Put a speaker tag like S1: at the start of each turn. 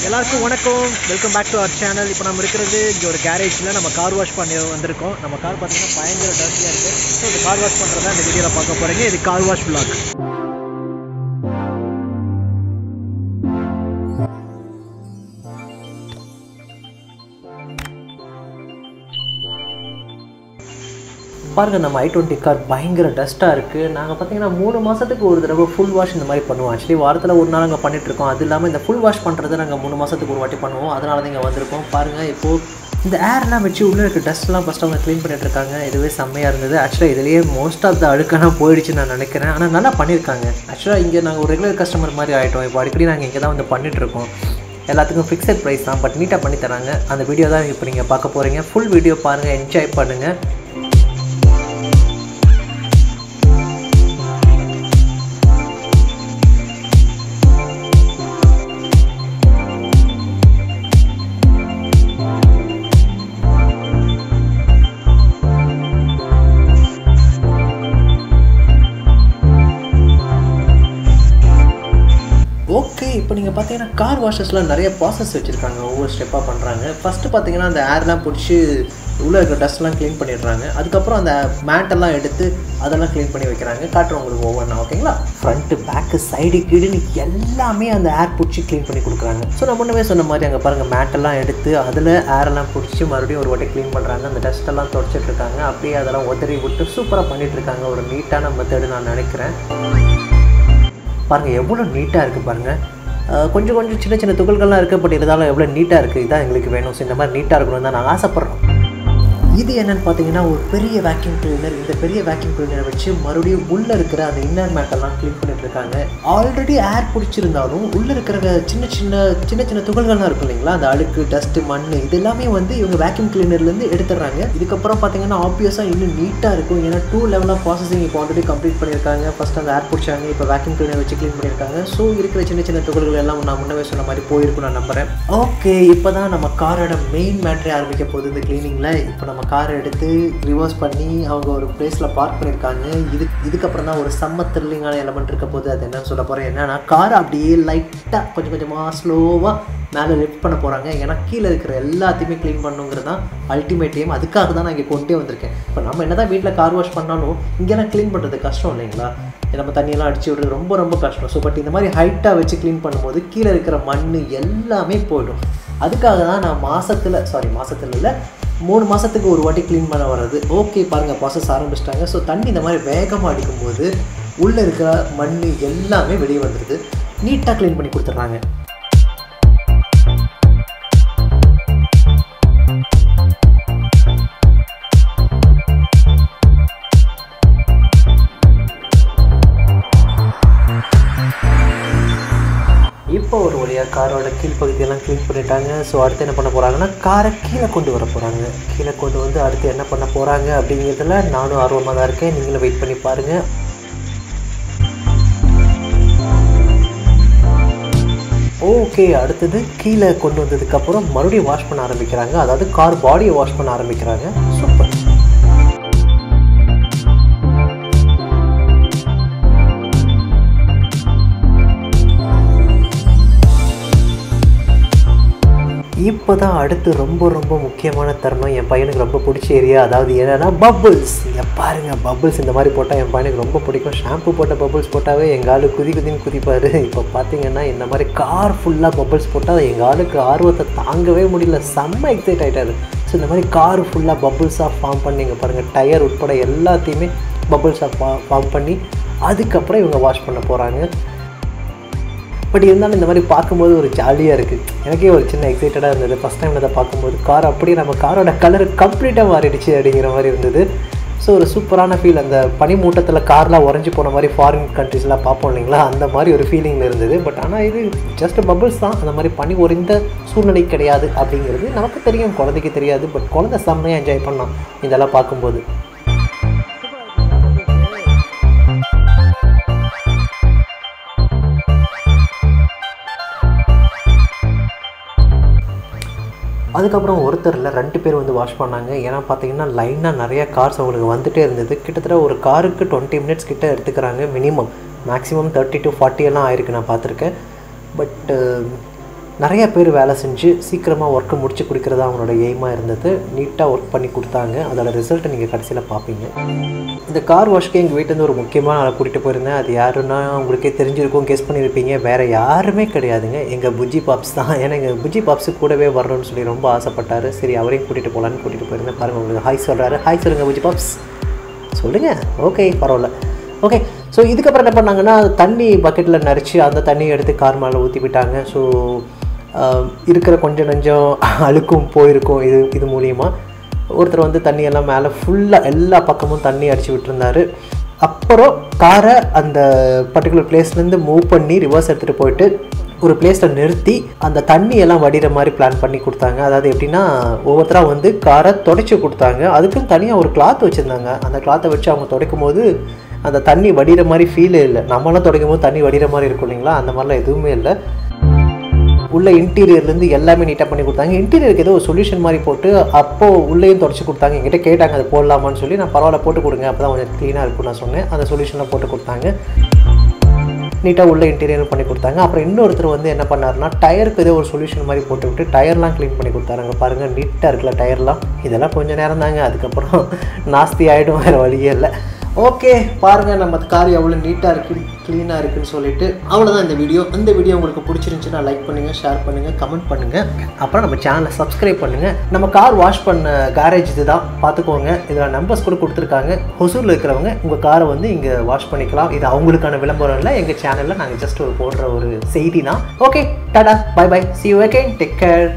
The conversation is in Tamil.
S1: எல்லாருக்கும் வணக்கம், welcome back to our channel. இப்போ நம்ம இருக்கிறது இங்கே ஒரு கேரேஜில் நம்ம கார் வாஷ் பண்ணி வந்திருக்கோம். நம்ம கார் பார்த்தீங்கன்னா பயங்கர டர்ட்டியாக இருக்குது. ஸோ இந்த கார் வாஷ் பண்ணுறதா இந்த வீடியோவில் பார்க்க போகிறீங்க. இது கார் வாஷ் vlog. பாருங்கள், நம்ம i20 கார் பயங்கர டஸ்ட்டாக இருக்குது. நாங்கள் பார்த்தீங்கன்னா 3 மாதத்துக்கு ஒரு தடவை ஃபுல் வாஷ் இந்த மாதிரி பண்ணுவோம். ஆக்சுவலி வாரத்தில் ஒரு நாள் நாங்கள் பண்ணிகிட்ருக்கோம். அது இல்லாமல் இந்த ஃபுல் வாஷ் பண்ணுறது நாங்கள் 3 மாதத்துக்கு ஒரு வாட்டி பண்ணுவோம். அதனால தான் இங்கே வந்திருக்கோம். பாருங்கள், இப்போது இந்த ஏர்லாம் வச்சு உள்ளே இருக்க டஸ்ட்லாம் ஃபஸ்ட்டு அவங்க க்ளீன் பண்ணிட்டுருக்காங்க. இதுவே செம்மையாக இருந்தது. ஆக்சுவலாக இதுலேயே மோஸ்ட் ஆஃப் த அழுக்கான போயிடுச்சுன்னு நான் நினைக்கிறேன். ஆனால் நல்லா பண்ணியிருக்காங்க. ஆக்சுவலாக இங்கே நாங்கள் ஒரு ரெகுலர் கஸ்டமர் மாதிரி ஆகிட்டோம். இப்போ அடிக்கடி நாங்கள் இங்கே தான் வந்து பண்ணிகிட்ருக்கோம். எல்லாத்துக்கும் ஃபிக்ஸட் ப்ரைஸ் தான், பட் நீட்டாக பண்ணி தராங்க. அந்த வீடியோ தான் இப்போ நீங்கள் பார்க்க போகிறீங்க. ஃபுல் வீடியோ பாருங்கள், என்ஜாய் பண்ணுங்கள். ஓகே, இப்போ நீங்கள் பார்த்தீங்கன்னா கார் வாஷர்ஸ்லாம் நிறைய ப்ராசஸ் வச்சுருக்காங்க. ஒவ்வொரு ஸ்டெப்பாக பண்ணுறாங்க. ஃபஸ்ட்டு பார்த்தீங்கன்னா அந்த ஏர்லாம் பிடிச்சி உள்ளே இருக்கிற டஸ்ட்லாம் க்ளீன் பண்ணிடுறாங்க. அதுக்கப்புறம் அந்த மேட்டெல்லாம் எடுத்து அதெல்லாம் க்ளீன் பண்ணி வைக்கிறாங்க. காட்டுறோம் உங்களுக்கு ஒவ்வொன்றா, ஓகேங்களா? ஃப்ரண்ட்டு, பேக்கு, சைடு, கீடுன்னு எல்லாமே அந்த ஏர் பிடிச்சி க்ளீன் பண்ணி கொடுக்குறாங்க. ஸோ நான் முன்னவே சொன்ன மாதிரி அங்கே பாருங்கள், மேட்டெல்லாம் எடுத்து அதில் ஏரெல்லாம் பிடிச்சி மறுபடியும் ஒரு வாட்டி க்ளீன் பண்ணுறாங்க. அந்த டஸ்ட்டெல்லாம் தொடச்சிட்ருக்காங்க. அப்படியே அதெல்லாம் உதறி விட்டு சூப்பராக பண்ணிகிட்ருக்காங்க. ஒரு நீட்டான மெத்தடு நான் நினைக்கிறேன். பாருங்கள், எவ்வளோ நீட்டாக இருக்குது பாருங்கள். கொஞ்சம் கொஞ்சம் சின்ன சின்ன துகள்கள்லாம் இருக்குது, பட் இருந்தாலும் எவ்வளோ நீட்டாக இருக்குது. இதான் எங்களுக்கு வேணும். ஸோ இந்த மாதிரி நீட்டாக இருக்கணும்னு தான் நாங்கள் ஆசைப்பட்றோம். இது என்னென்னு பார்த்தீங்கன்னா ஒரு பெரிய வேக்யூம் கிளீனர். இந்த பெரிய வேக்யூம் கிளீனரை வச்சு மறுபடியும் உள்ளே இருக்கிற அந்த இன்னர் மேட்டெல்லாம் க்ளீன் பண்ணிட்டு இருக்காங்க. ஆல்ரெடி ஏர் பிடிச்சிருந்தாலும் உள்ளே இருக்கிற சின்ன சின்ன துகள்கள்லாம் இருக்கும் இல்லைங்களா, அந்த அழுக்கு, டஸ்ட்டு, மண், இது எல்லாமே வந்து இவங்க வேக்யூம் கிளீனர்லேருந்து எடுத்துடுறாங்க. இதுக்கப்புறம் பார்த்தீங்கன்னா ஆப்வியஸாக இன்னும் நீட்டாக இருக்கும். ஏன்னா 2 லெவல் ஆஃப் ப்ராசஸிங் இப்போ ஆல்ரெடி கம்ப்ளீட் பண்ணியிருக்காங்க. ஃபஸ்ட் அந்த ஏர் பிடிச்சாங்க, இப்போ வேக்யூம் கிளீனர் வச்சு க்ளீன் பண்ணியிருக்காங்க. ஸோ இருக்கிற சின்ன துகள்கள் எல்லாம் நான் முன்னவே சொன்ன மாதிரி போயிருக்கும் நான் நம்புகிறேன். ஓகே, இப்போ தான் நம்ம காரோட மெயின் மேட்ரே ஆரம்பிக்க போகுது இந்த க்ளீனிங்கில். இப்போ நம்ம காரை எடுத்து ரிவர்ஸ் பண்ணி அவங்க ஒரு பிளேஸில் பார்க் பண்ணியிருக்காங்க. இதுக்கப்புறம் தான் ஒரு செம்ம த்ரில்லிங்கான எலமெண்ட் இருக்க போது. அது என்னன்னு சொல்ல போகிறேன். என்னன்னா, காரை அப்படியே லைட்டாக கொஞ்சம் கொஞ்சமாக ஸ்லோவாக மேலே லிஃப்ட் பண்ண போகிறாங்க. ஏன்னா கீழே இருக்கிற எல்லாத்தையுமே க்ளீன் பண்ணுங்கிறது தான் அல்டிமேட் எய்ம். அதுக்காக தான் நான் இங்கே கொண்டே வந்திருக்கேன். இப்போ நம்ம என்ன தான் வீட்டில் கார் வாஷ் பண்ணாலும் இங்கெல்லாம் க்ளீன் பண்ணுறது கஷ்டம் இல்லைங்களா? நம்ம தண்ணியெல்லாம் அடிச்சு விடுறது ரொம்ப கஷ்டம். ஸோ பட் இந்த மாதிரி ஹைட்டாக வச்சு க்ளீன் பண்ணும்போது கீழே இருக்கிற மண் எல்லாமே போய்டும். அதுக்காக தான் நான் மாதத்தில் இல்லை 3 மாதத்துக்கு ஒரு வாட்டி க்ளீன் பண்ண வர்றது. ஓகே, பாருங்கள், ப்ராசஸ் ஆரம்பிச்சிட்டாங்க. ஸோ தண்ணி இந்த மாதிரி வேகமாக அடிக்கும்போது உள்ளே இருக்கிற மண் எல்லாமே வெளியே வந்துடுது. நீட்டாக க்ளீன் பண்ணி கொடுத்துட்றாங்க. இப்போ ஒரு வழியாக காரோட கீழ்ப்பகுதியெல்லாம் க்ளீன் பண்ணிட்டாங்க. ஸோ அடுத்து என்ன பண்ண போகிறாங்கன்னா, காரை கீழே கொண்டு வர போகிறாங்க. கீழே கொண்டு வந்து அடுத்து என்ன பண்ண போகிறாங்க அப்படிங்கிறதுல நானும் ஆர்வமாக தான் இருக்கேன். நீங்களும் வெயிட் பண்ணி பாருங்கள். ஓகே, அடுத்தது கீழே கொண்டு வந்ததுக்கப்புறம் மறுபடியும் வாஷ் பண்ண ஆரம்பிக்கிறாங்க. அதாவது கார் பாடியை வாஷ் பண்ண ஆரம்பிக்கிறாங்க. சூப்பர். இப்போ தான் அடுத்து ரொம்ப முக்கியமான தருணம். என் பையனுக்கு ரொம்ப பிடிச்ச ஏரியா. அதாவது என்னென்னா பபுள்ஸ். இங்கே பாருங்கள், பபுள்ஸ் இந்த மாதிரி போட்டால் என் பையனுக்கு ரொம்ப பிடிக்கும். ஷாம்பு போட்ட பபுள்ஸ் போட்டாவே எங்கள் ஆளு குதின்னு குதிப்பார். இப்போ பார்த்தீங்கன்னா இந்த மாதிரி கார் ஃபுல்லாக பபுள்ஸ் போட்டால் எங்கள் ஆளுக்கு ஆர்வத்தை தாங்கவே முடியல. செம்ம எக்ஸைட் ஆகிட்டாரு. ஸோ இந்த மாதிரி கார் ஃபுல்லாக பபுள்ஸாக ஃபார்ம் பண்ணி இங்கே பாருங்கள், டயர் உட்பட எல்லாத்தையுமே பபுள்ஸாக ஃபார்ம் பண்ணி அதுக்கப்புறம் இவங்க வாஷ் பண்ண போகிறாங்க. பட் இருந்தாலும் இந்த மாதிரி பார்க்கும்போது ஒரு ஜாலியாக இருக்குது. எனக்கே ஒரு சின்ன எக்ஸைட்டடாக இருந்தது. ஃபஸ்ட் டைம் அதை பார்க்கும்போது கார் அப்படியே நம்ம காரோட கலர் கம்ப்ளீட்டாக மாறிடுச்சு அப்படிங்கிற மாதிரி இருந்தது. ஸோ ஒரு சூப்பரான ஃபீல். அந்த பனிமூட்டத்தில் கார்லாம் உறைஞ்சி போன மாதிரி ஃபாரின் கண்ட்ரிஸ்லாம் பார்ப்போம் இல்லைங்களா, அந்த மாதிரி ஒரு ஃபீலிங்கில் இருந்தது. பட் ஆனால் இது ஜஸ்ட் பபுள்ஸ் தான். அந்த மாதிரி பனி உறைந்த சூழ்நிலை கிடையாது அப்படிங்கிறது நமக்கு தெரியும், குழந்தைக்கு தெரியாது. பட் குழந்தை செம்மையாக என்ஜாய் பண்ணோம் இதெல்லாம் பார்க்கும்போது. அதுக்கப்புறம் ஒருத்தர் இல்லை 2 பேர் வந்து வாஷ் பண்ணாங்க. ஏன்னா பார்த்தீங்கன்னா லைனாக நிறையா கார்ஸ் அவங்களுக்கு வந்துகிட்டே இருந்தது. கிட்டத்தட்ட ஒரு காருக்கு 20 மினிட்ஸ் கிட்ட எடுத்துக்கிறாங்க. மினிமம் மேக்ஸிமம் 30 to 40 எல்லாம் ஆயிருக்கு நான் பார்த்துருக்கேன். பட் நிறைய பேர் வேலை செஞ்சு சீக்கிரமாக ஒர்க்கை முடிச்சு கொடுக்குறது அவங்களோட எய்மாக இருந்தது. நீட்டாக ஒர்க் பண்ணி கொடுத்தாங்க. அதோட ரிசல்ட்டை நீங்கள் கடைசியில் பார்ப்பீங்க. இந்த கார் வாஷ்க்கு எங்கள் வீட்டிலேருந்து ஒரு முக்கியமான ஆளை கூட்டிகிட்டு போயிருந்தேன். அது யாருன்னா உங்களுக்கே தெரிஞ்சிருக்கும், கெஸ் பண்ணியிருப்பீங்க. வேறு யாருமே கிடையாதுங்க, எங்கள் புஜ்ஜி பாப்ஸ் தான். ஏன்னா எங்கள் புஜ்ஜி பாப்ஸு கூடவே வரணும்னு சொல்லி ரொம்ப ஆசைப்பட்டார். சரி, அவரையும் கூட்டிகிட்டு போகலான்னு கூட்டிகிட்டு போயிருந்தேன். பாருங்கள், உங்களுக்கு ஹாய் சொல்கிறாரு. ஹாய் சொல்லுங்கள் புஜ்ஜி பாப்ஸ், சொல்லுங்கள். ஓகே, பரவாயில்ல. ஓகே, ஸோ இதுக்கப்புறம் என்ன பண்ணாங்கன்னா, தண்ணி பக்கெட்டில் நரைச்சி அந்த தண்ணியை எடுத்து கார் மேலே ஊற்றி விட்டாங்க. ஸோ இருக்கிற கொஞ்சம் அழுக்கும் போயிருக்கும் இது மூலியமாக. ஒருத்தர் வந்து தண்ணியெல்லாம் மேலே ஃபுல்லாக எல்லா பக்கமும் தண்ணி அடித்து விட்டுருந்தார். அப்புறம் காரை அந்த பர்டிகுலர் பிளேஸ்லேருந்து மூவ் பண்ணி ரிவர்ஸ் எடுத்துகிட்டு போயிட்டு ஒரு பிளேஸில் நிறுத்தி அந்த தண்ணியெல்லாம் வடிகிற மாதிரி பிளான் பண்ணி கொடுத்தாங்க. அதாவது எப்படின்னா, ஒவ்வொருத்தராக வந்து காரை துடைச்சி கொடுத்தாங்க. அதுக்குன்னு தனியாக ஒரு கிளாத் வச்சுருந்தாங்க. அந்த கிளாத்தை வச்சு அவங்க துடைக்கும் போது அந்த தண்ணி வடிகிற மாதிரி ஃபீலே இல்லை. நம்மளாம் துடைக்கும் போது தண்ணி வடிகிற மாதிரி இருக்கும் இல்லைங்களா, அந்த மாதிரிலாம் எதுவுமே இல்லை. உள்ள இன்டீரியர்லேருந்து எல்லாமே நீட்டாக பண்ணி கொடுத்தாங்க. இன்டீரியருக்கு ஏதோ ஒரு சொல்யூஷன் மாதிரி போட்டு அப்போது உள்ளேயும் தொடச்சி கொடுத்தாங்க. என்கிட்ட கேட்டாங்க அது போடலாமான்னு சொல்லி. நான் பரவாயில்ல போட்டு கொடுங்க, அப்போ தான் கொஞ்சம் க்ளீனாக இருக்கும்னு நான் சொன்னேன். அந்த சொல்யூஷனில் போட்டு கொடுத்தாங்க. நீட்டாக உள்ள இன்டீரியரும் பண்ணி கொடுத்தாங்க. அப்புறம் இன்னொருத்தர் வந்து என்ன பண்ணாருன்னா, டயருக்கு ஏதோ ஒரு சொல்யூஷன் மாதிரி போட்டு விட்டு டயர்லாம் க்ளீன் பண்ணி கொடுத்தாங்க. பாருங்கள், நீட்டாக இருக்குல்ல டயர்லாம். இதெல்லாம் கொஞ்சம் நேரம் தாங்க, அதுக்கப்புறம் நாஸ்தி ஆகிடும், வேறு வழியே இல்லை. ஓகே, பாருங்கள் நம்ம கார் எவ்வளோ நீட்டாக இருக்குது, க்ளீனாக இருக்குதுன்னு சொல்லிட்டு. அவ்வளோதான் இந்த வீடியோ. இந்த வீடியோ உங்களுக்கு பிடிச்சிருந்துச்சுன்னா லைக் பண்ணுங்கள், ஷேர் பண்ணுங்கள், கமெண்ட் பண்ணுங்கள். அப்புறம் நம்ம சேனலை சப்ஸ்கிரைப் பண்ணுங்கள். நம்ம கார் வாஷ் பண்ண கேரேஜ் இது தான், பார்த்துக்கோங்க. இதில் நம்பர்ஸ் கூட கொடுத்துருக்காங்க. ஹொசூரில் இருக்கிறவங்க உங்கள் காரை வந்து இங்கே வாஷ் பண்ணிக்கலாம். இது அவங்களுக்கான விளம்பரம் இல்லை, எங்கள் சேனலில் நாங்கள் ஜஸ்ட் போடுற ஒரு செய்தி தான். ஓகே, டாடா, bye bye, see you again, take care.